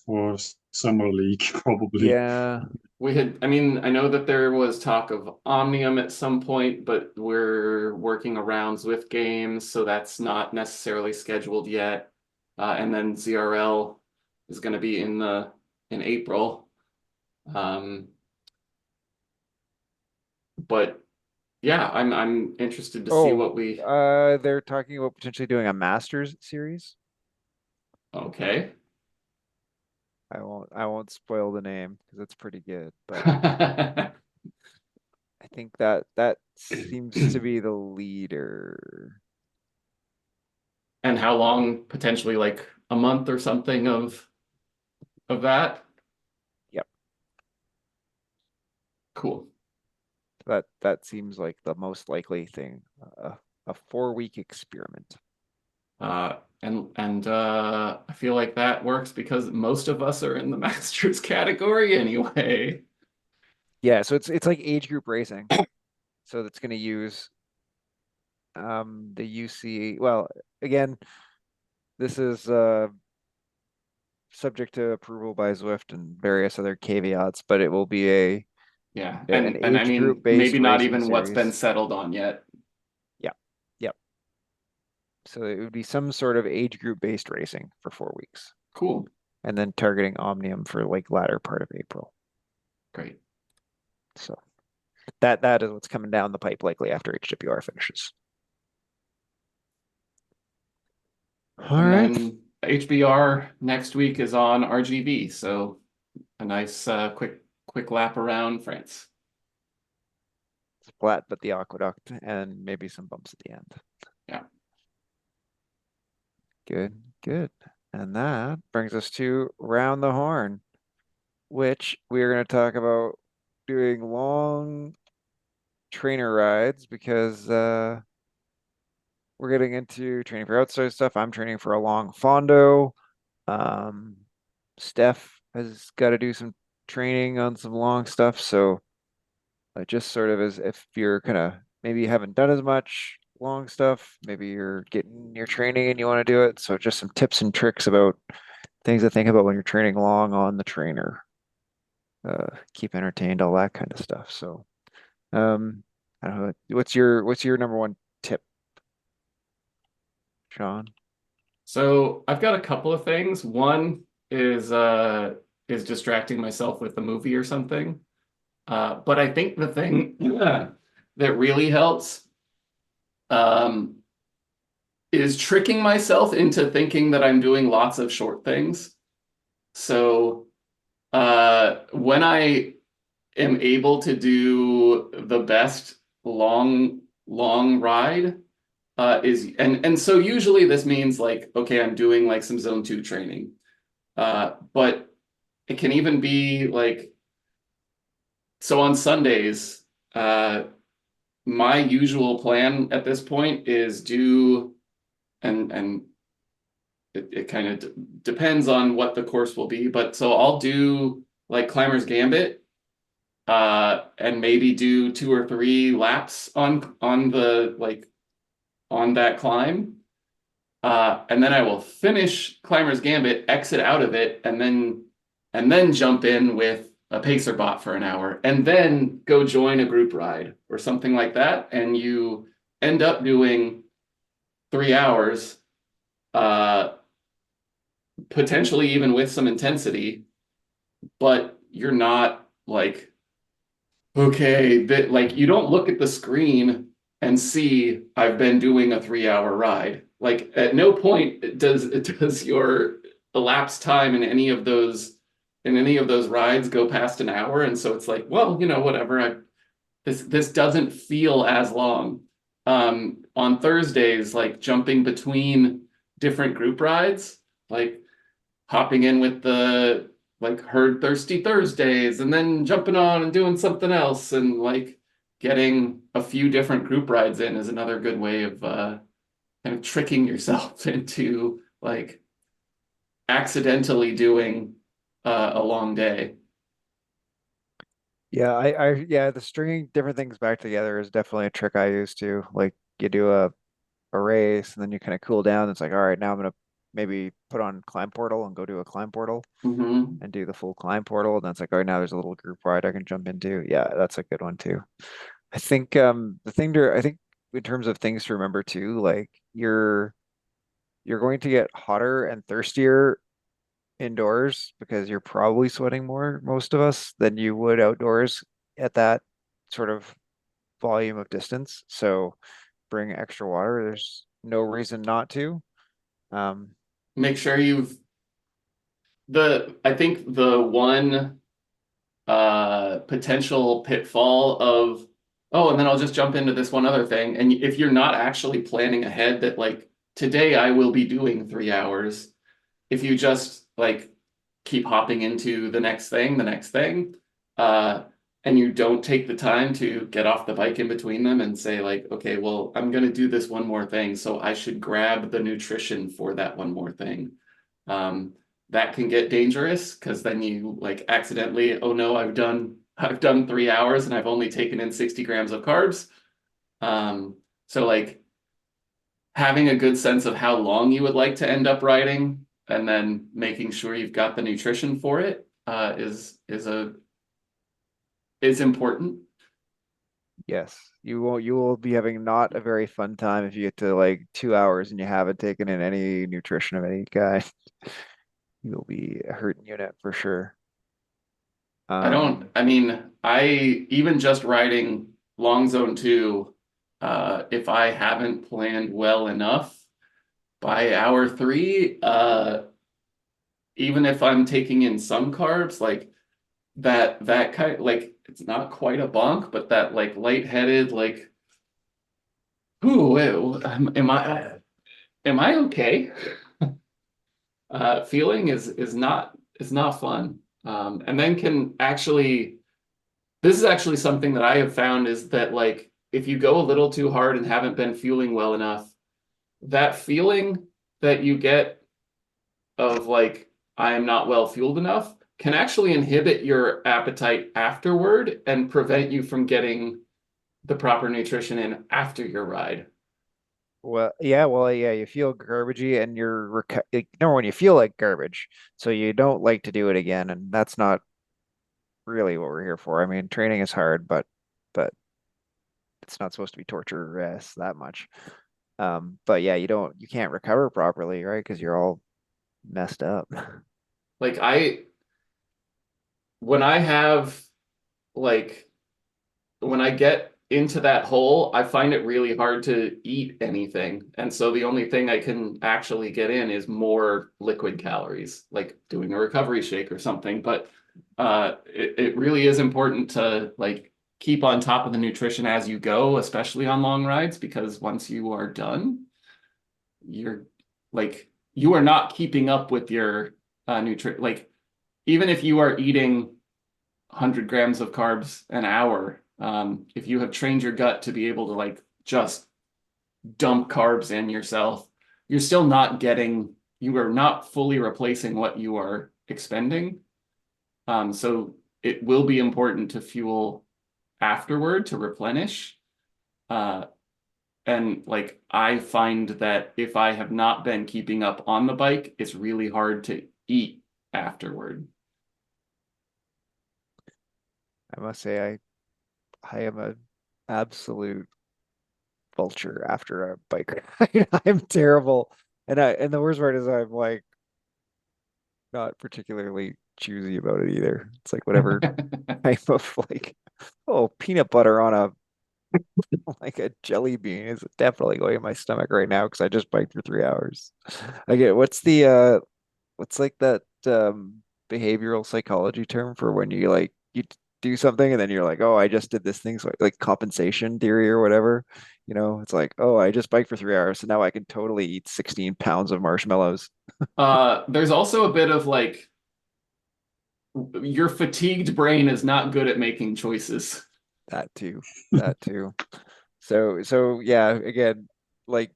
summer league, probably. Yeah, I mean, I know that there was talk of Omnium at some point, but we're working around Zwift games, so that's not necessarily scheduled yet. And then ZRL is going to be in April. Um, but yeah, I'm interested to see oh, what we. they're talking about potentially doing a Masters series. Okay. I won't spoil the name because it's pretty good, but I think that seems to be the leader. And how long? Potentially like a month or something of that. Yep. Cool. That seems like the most likely thing. A 4-week experiment. I feel like that works because most of us are in the masters category anyway. Yeah, so it's like age group racing. So that's going to use the UC. Well, again, this is subject to approval by Zwift and various other caveats, but it will be Yeah, an and I age mean group based maybe not racing even what's been series. settled on yet. Yep. Yep. So it would be some sort of age group based racing for 4 weeks, Cool. and then targeting Omnium for like latter part of April. Great. So that is what's coming down the pipe likely after HWR finishes. All And right. then HBR next week is on RGB, so a nice quick lap around France. It's flat, but the aqueduct and maybe some bumps at the end. Yeah. Good, good. And that brings us to Round the Horn, which we're going to talk about doing long trainer rides because we're getting into training for outside stuff. I'm training for a long fondo. Um, Steph has got to do some training on some long stuff. So just sort of as if you're kind of maybe you haven't done as much long stuff, maybe you're getting your training and you want to do it. So just some tips and tricks about things to think about when you're training long on the trainer. Keep entertained, all that kind of stuff. So I don't know. What's your number one tip, Sean? So I've got a couple of things. One is distracting myself with a movie or something. But I think the thing that really helps um, is tricking myself into thinking that I'm doing lots of short things. So when I am able to do the best long ride is and so usually this means like, okay, I'm doing like some zone 2 training. But it can even be like, so on Sundays, my usual plan at this point is do, and it kind of depends on what the course will be, but so I'll do like Climber's Gambit, and maybe do 2 or 3 laps on the like on that climb. And then I will finish Climber's Gambit, exit out of it, and then jump in with a pacer bot for an hour, and then go join a group ride or something like that. And you end up doing 3 hours, uh, potentially even with some intensity, but you're not like, okay, that like you don't look at the screen and see I've been doing a 3 hour ride. Like at no point does your elapsed time in any of those rides go past an hour. And so it's like, well, whatever. This doesn't feel as long. On Thursdays, like jumping between different group rides, like hopping in with the like Herd Thirsty Thursdays and then jumping on and doing something else, and like getting a few different group rides in is another good way of kind of tricking yourself into like accidentally doing a long day. Yeah, yeah, the stringing different things back together is definitely a trick I use too. Like you do a race and then you kind of cool down. It's like, all right, now I'm gonna maybe put on climb portal and go do a climb portal Mm-hmm. and do the full climb portal. And then it's like, all right, now there's a little group ride I can jump into. Yeah, that's a good one too. I think I think in terms of things to remember too, like you're going to get hotter and thirstier indoors because you're probably sweating more, most of us, than you would outdoors at that sort of volume of distance. So bring extra water. There's no reason not to. Um, Make sure I think the one potential pitfall of, oh, and then I'll just jump into this one other thing. And if you're not actually planning ahead that like today I will be doing 3 hours, if you just like keep hopping into the next thing, uh, and you don't take the time to get off the bike in between them and say like, okay, well, I'm gonna do this one more thing, so I should grab the nutrition for that one more thing. Um, that can get dangerous because then you like accidentally, oh no, I've done 3 hours and I've only taken in 60 grams of carbs. So like having a good sense of how long you would like to end up riding and then making sure you've got the nutrition for it is important. yes, you will be having not a very fun time if you get to like 2 hours and you haven't taken in any nutrition of any kind. You'll be a hurting unit for sure. Um, I mean, I even just riding long zone 2, if I haven't planned well enough, by hour three, even if I'm taking in some carbs, like that kind, like it's not quite a bonk, but that like lightheaded, like, ooh, ew, am I okay? Feeling is not fun. And then can actually, this is actually something that I have found is that like if you go a little too hard and haven't been fueling well enough, that feeling that you get of like I am not well fueled enough can actually inhibit your appetite afterward and prevent you from getting the proper nutrition in after your ride. Well, yeah, you feel garbagey and like, number one, you feel like garbage, so you don't like to do it again, and that's not really what we're here for. I mean, training is hard, but it's not supposed to be torturous that much. But yeah, you can't recover properly, right? Because you're all messed up. Like when I have like when I get into that hole, I find it really hard to eat anything. And so the only thing I can actually get in is more liquid calories, like doing a recovery shake or something. But it really is important to like keep on top of the nutrition as you go, especially on long rides, because once you are done, you're like you are not keeping up with your nutrient. Like even if you are eating 100 grams of carbs an hour. If you have trained your gut to be able to like just dump carbs in yourself, you're still not getting, you are not fully replacing what you are expending. So it will be important to fuel afterward to replenish. Uh, and like I find that if I have not been keeping up on the bike, it's really hard to eat afterward. I must say, I am a absolute vulture after a bike ride. I'm terrible, and the worst part is I'm like not particularly choosy about it either. It's like whatever type of like, oh, peanut butter on a like a jelly bean is definitely going in my stomach right now because I just biked for 3 hours. I get what's like that behavioral psychology term for when you like you do something and then you're like, oh, I just did this thing, so like compensation theory or whatever. It's like, oh, I just biked for 3 hours, so now I can totally eat 16 pounds of marshmallows. There's also a bit of like your fatigued brain is not good at making choices. That too. That too. So yeah, again, like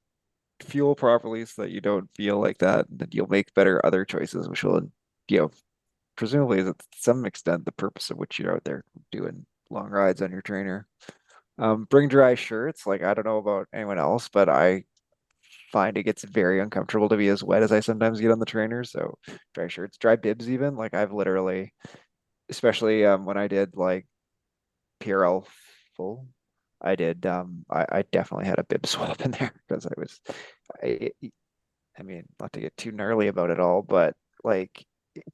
fuel properly so that you don't feel like that, and then you'll make better other choices, which will, you know, presumably is to some extent the purpose of which you're out there doing long rides on your trainer. Bring dry shirts. Like I don't know about anyone else, but I find it gets very uncomfortable to be as wet as I sometimes get on the trainer. So dry shirts, dry bibs even. Like I've literally, especially when I did like PRL full, I definitely had a bib swap in there because I I mean, not to get too gnarly about it all, but like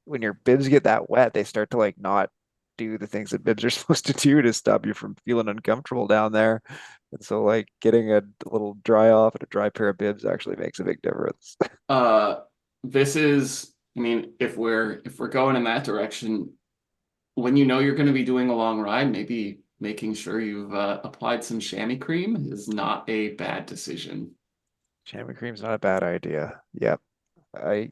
when your bibs get that wet, they start to like not do the things that bibs are supposed to do to stop you from feeling uncomfortable down there. And so like getting a little dry off and a dry pair of bibs actually makes a big difference. Uh, this is, I mean, if we're going in that direction, when you know you're going to be doing a long ride, maybe making sure you've applied some chamois cream is not a bad decision. Chamois cream's not a bad idea. Yep. I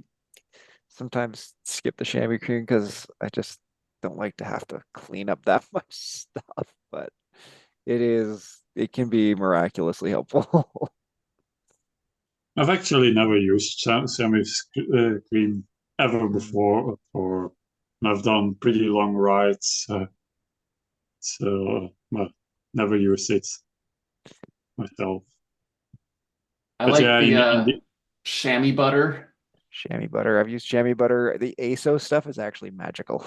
sometimes skip the chamois cream because I just don't like to have to clean up that much stuff, but it can be miraculously helpful. I've actually never used semi cream ever before, or I've done pretty long rides, so never used it myself. I But like yeah, the in the chamois butter. Chamois butter. I've used chamois butter. The ASO stuff is actually magical.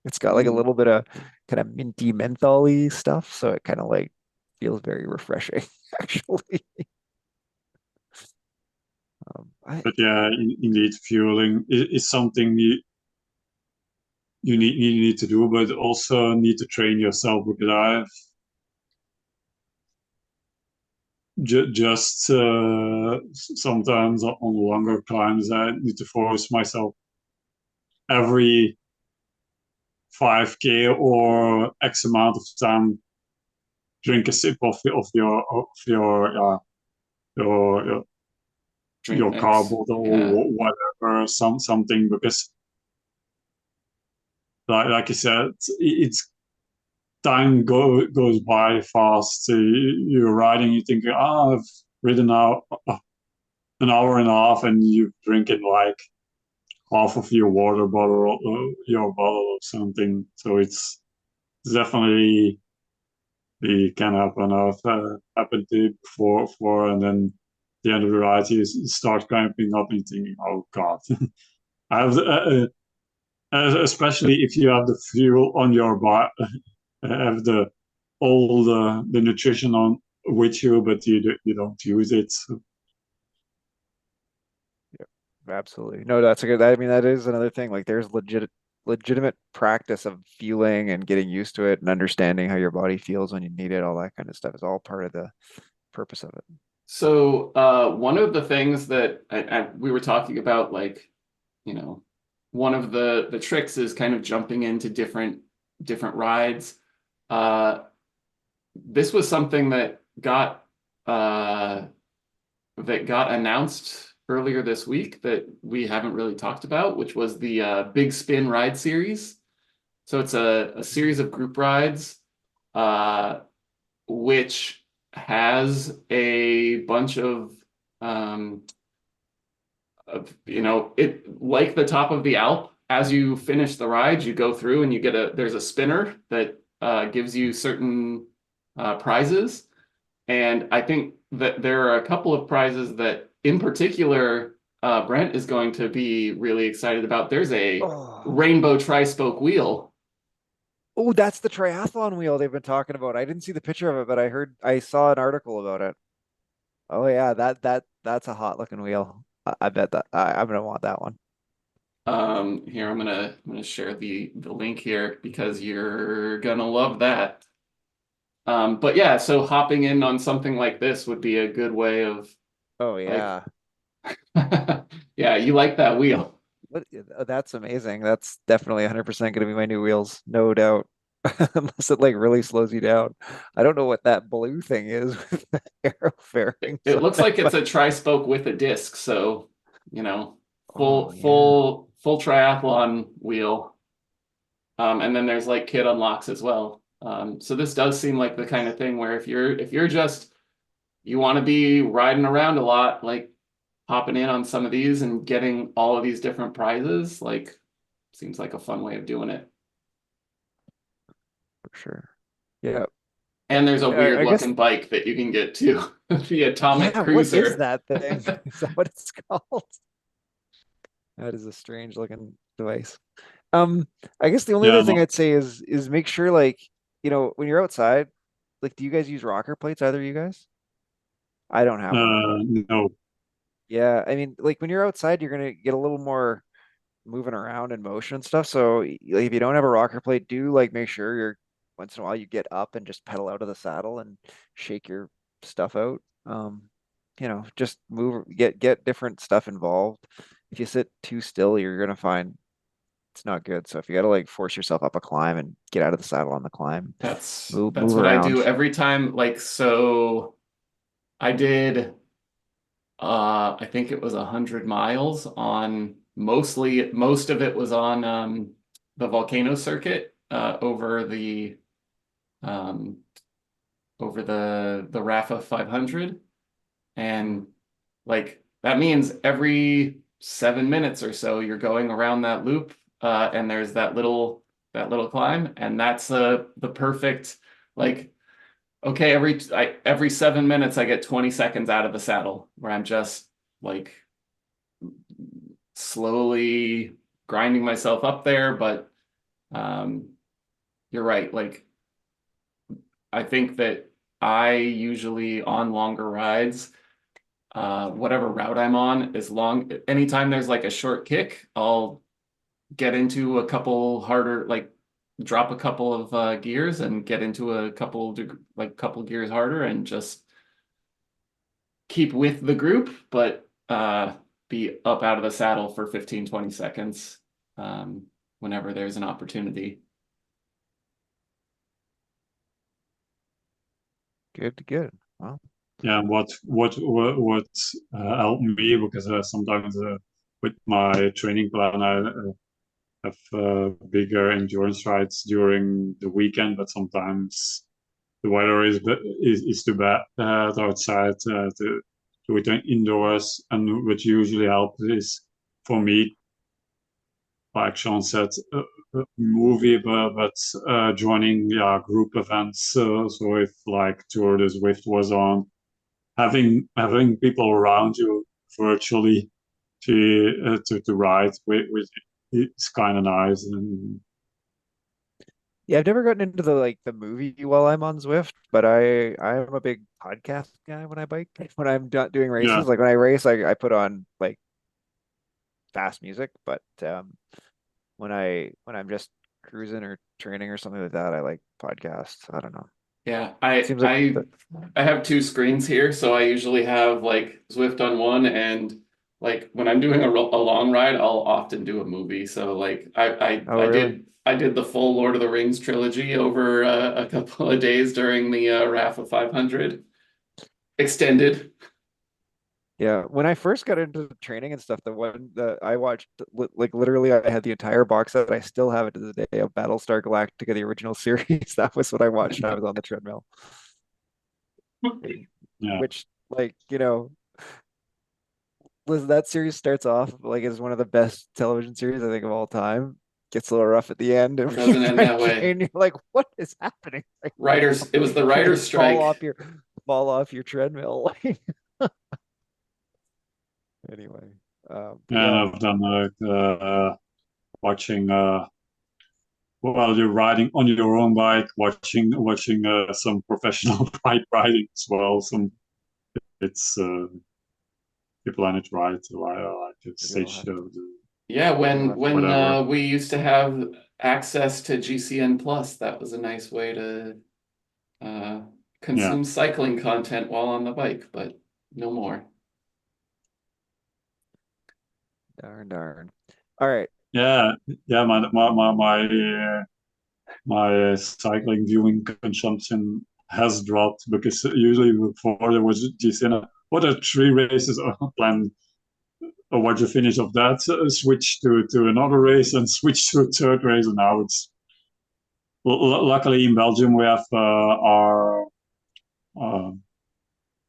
It's got like a Ooh. little bit of kind of minty mentholy stuff, so it kind of like feels very refreshing, actually. I but yeah, indeed, fueling is something you need to do, but also need to train yourself because I've just sometimes on longer climbs, I need to force myself every 5K or X amount of time drink a sip of Drink your car mix. bottle Yeah. or whatever, something, because like you said, it's goes by fast. You're riding, you think, I've ridden out an hour and a half, and you're drinking like half of your water bottle, your bottle of something. So it's definitely it can happen. I've happened to it before, and then the end of the ride, you start cramping up and thinking, "Oh God!" I have, especially if you have the fuel on your bike, have the all the nutrition on with you, but you don't use it. So, Absolutely. No, that's a good, I mean, that is another thing. Like there's legitimate practice of feeling and getting used to it and understanding how your body feels when you need it. All that kind of stuff is all part of the purpose of it. So one of the things that we were talking about, like, you know, one of the tricks is kind of jumping into different rides. Uh, this was something uh, that got announced earlier this week that we haven't really talked about, which was the Big Spin Ride Series. So it's a series of group rides, uh, which has a bunch um, of it like the top of the Alp. As you finish the ride, you go through and you get there's a spinner that gives you certain prizes. And I think that there are a couple of prizes that, in particular, Brent is going to be really excited about. There's a Oh, rainbow tri-spoke wheel. oh, that's the triathlon wheel they've been talking about. I didn't see the picture of it, but I saw an article about it. Oh yeah, that's a hot looking wheel. I bet that I'm gonna want that one. Here I'm gonna share the link here because you're gonna love that. But yeah, so hopping in on something like this would be a good way of Oh like, yeah. yeah, you like that wheel. What, that's amazing. That's definitely 100% going to be my new wheels, no doubt. Unless it like really slows you down. I don't know what that blue thing is with the arrow fairings It on looks it, like it's but a tri-spoke with a disc, so you know, oh yeah. full triathlon wheel. And then there's like kit unlocks as well. So this does seem like the kind of thing where if you're just you want to be riding around a lot, like hopping in on some of these and getting all of these different prizes, like seems like a fun way of doing it. For sure. Yeah. And there's a weird I guess looking bike that you can get too, the Atomic yeah, what is Cruiser. that thing? Is that what it's called? That is a strange looking device. Um, I guess the only yeah, other thing I'd say is make sure like, when you're outside, like do you guys use rocker plates, either of you guys? I don't have one, but no, yeah, I mean, like when you're outside, you're gonna get a little more moving around and motion and stuff. So like, if you don't have a rocker plate, do like make sure you're once in a while you get up and just pedal out of the saddle and shake your stuff out. Just move, get different stuff involved. If you sit too still, you're gonna find it's not good. So if you gotta like force yourself up a climb and get out of the saddle on the climb, That's move what I around. do every time. Like, so I did I think it was 100 miles on most of it was on the volcano circuit um over the Rafa 500. And like that means every 7 minutes or so you're going around that loop, and there's that little climb, and that's the perfect, like, okay, every 7 minutes I get 20 seconds out of the saddle where I'm just like slowly grinding myself up there. But um, you're right. Like, I think that I usually on longer rides, whatever route I'm on, anytime there's like a short kick, I'll get into a couple harder, like drop a couple of gears and get into a couple gears harder and just keep with the group, but be up out of the saddle for 15, 20 seconds whenever there's an opportunity. Good. Well, Yeah, what helped me, because sometimes with my training plan I have bigger endurance rides during the weekend, but sometimes the weather is too bad outside to do it indoors. And what usually helps is, for me, like Sean said, movie, but joining group events. So if like Tour de Zwift was on, having people around you virtually to ride with it's kind of nice. And yeah, I've never gotten into the movie while I'm on Zwift, but I'm a big podcast guy when I bike. When I'm not doing yeah, races, like when I race, I put on like fast music, but when I'm just cruising or training or something like that, I like podcasts. I don't know. Yeah, Seems like I have two screens here, so I usually have like Zwift on one, and like when I'm doing a long ride, I'll often do a movie. So like oh really? I did the full Lord of the Rings trilogy over a couple of days during the RAFA 500 extended. Yeah, when I first got into the training and stuff, the one that I watched, like literally, I had the entire box set. I still have it to the day of Battlestar Galactica, the original series. That was what I watched when I was on the treadmill. yeah, Which, like, that series starts off like as one of the best television series I think of all time. Gets a little rough at the end, and when you're Doesn't end trying that to way. train, you're like, "What is happening right Writers, now?" it was the You writer's just strike. fall off your treadmill. Anyway, but yeah. And yeah, I've done watching while you're riding on your own bike, watching some professional bike riding as well. Some it's the Planet Ride, like the maybe I'll stage have to Yeah, maybe I'll have to when whatever. we used to have access to GCN Plus, that was a nice way to uh, Yeah, consume cycling content while on the bike, but no more. darn. All right. yeah, yeah. My cycling viewing consumption has dropped, because usually before there was just what are 3 races planned. Or what you finish of that, switch to another race, and switch to a third race. And now it's luckily in Belgium we have uh,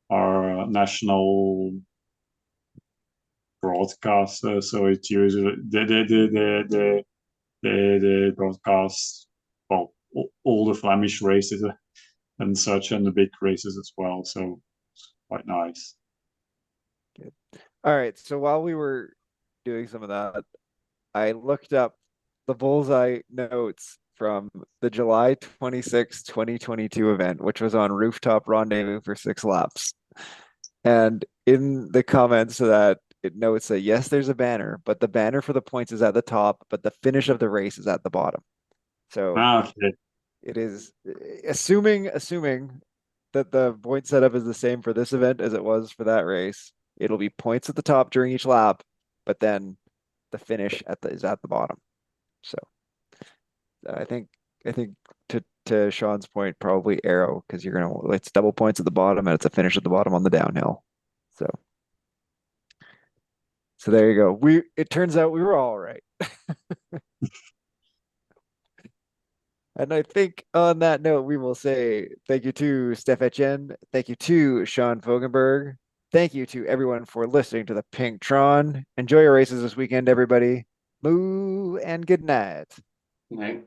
our national broadcaster, so it's usually they broadcast, well, all the Flemish races and such, and the big races as well. So it's quite nice. Good. All right. So while we were doing some of that, I looked up the bullseye notes from the July 26, 2022 event, which was on Rooftop Rendezvous for 6 laps. And in the comments to that, it notes that yes, there's a banner, but the banner for the points is at the top, but the finish of the race is at the bottom. So Okay. it is assuming that the point setup is the same for this event as it was for that race. It'll be points at the top during each lap, but then the finish is at the bottom. So I think I think to Sean's point, probably arrow because it's double points at the bottom and it's a finish at the bottom on the downhill. So there you go. It turns out we were all right. And I think on that note, we will say thank you to Stef Etienne. Thank you to Sean Fogenberg. Thank you to everyone for listening to the Pink Tron. Enjoy your races this weekend, everybody. Moo and good night. Right?